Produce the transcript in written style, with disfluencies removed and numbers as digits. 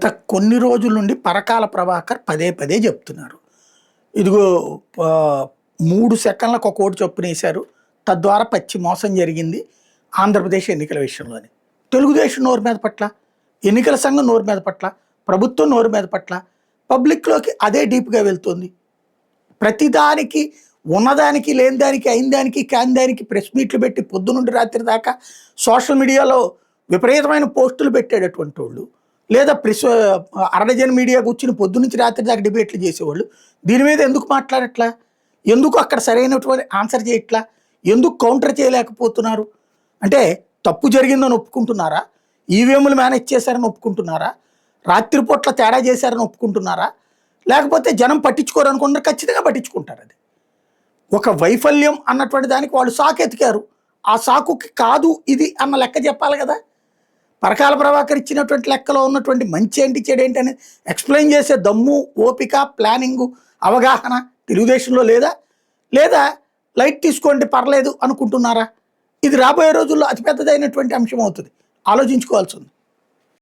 గత కొన్ని రోజుల నుండి పరకాల ప్రభాకర్ పదే పదే చెప్తున్నారు. ఇదిగో 3 సెకన్లకు ఒక ఓటు చొప్పునేశారు. తద్వారా పచ్చి మోసం జరిగింది ఆంధ్రప్రదేశ్ ఎన్నికల విషయంలోని. తెలుగుదేశం నోరు మీద పట్ల, ఎన్నికల సంఘం నోరు మీద పట్ల, ప్రభుత్వం నోరు మీద పట్ల, పబ్లిక్‌లోకి అదే డీప్‌గా వెళ్తుంది. ప్రతిదానికి ఉన్నదానికి, లేని దానికి, అయిన దానికి, కాని దానికి ప్రెస్ మీట్లు పెట్టి పొద్దునుండి రాత్రి దాకా సోషల్ మీడియాలో విపరీతమైన పోస్టులు పెట్టేటటువంటోళ్ళు, లేదా అరడజన్ మీడియా కూర్చుని పొద్దునుంచి రాత్రి దాకా డిబేట్లు చేసేవాళ్ళు దీని మీద ఎందుకు మాట్లాడట్లా? ఎందుకు అక్కడ సరైనటువంటి ఆన్సర్ చేయట్లా? ఎందుకు కౌంటర్ చేయలేకపోతున్నారు? అంటే తప్పు జరిగిందని ఒప్పుకుంటున్నారా? ఈవీఎంలు మేనేజ్ చేశారని ఒప్పుకుంటున్నారా? రాత్రిపూట్ల తేడా చేశారని ఒప్పుకుంటున్నారా? లేకపోతే జనం పట్టించుకోరు అనుకుంటారు? ఖచ్చితంగా పట్టించుకుంటారు. అది ఒక వైఫల్యం అన్నటువంటి దానికి వాళ్ళు సాకు ఎతికారు. ఆ సాకుకి కాదు ఇది అన్న లెక్క చెప్పాలి కదా. పరకాల ప్రభాకర్ ఇచ్చినటువంటి లెక్కలో ఉన్నటువంటి మంచి ఏంటి, చెడు ఏంటి అని ఎక్స్ప్లెయిన్ చేసే దమ్ము, ఓపిక, ప్లానింగు, అవగాహన తెలుగుదేశంలో లేదా? లేదా లైట్ తీసుకోండి పర్లేదు అనుకుంటున్నారా? ఇది రాబోయే రోజుల్లో అతిపెద్దదైనటువంటి అంశం అవుతుంది. ఆలోచించుకోవాల్సి ఉంది.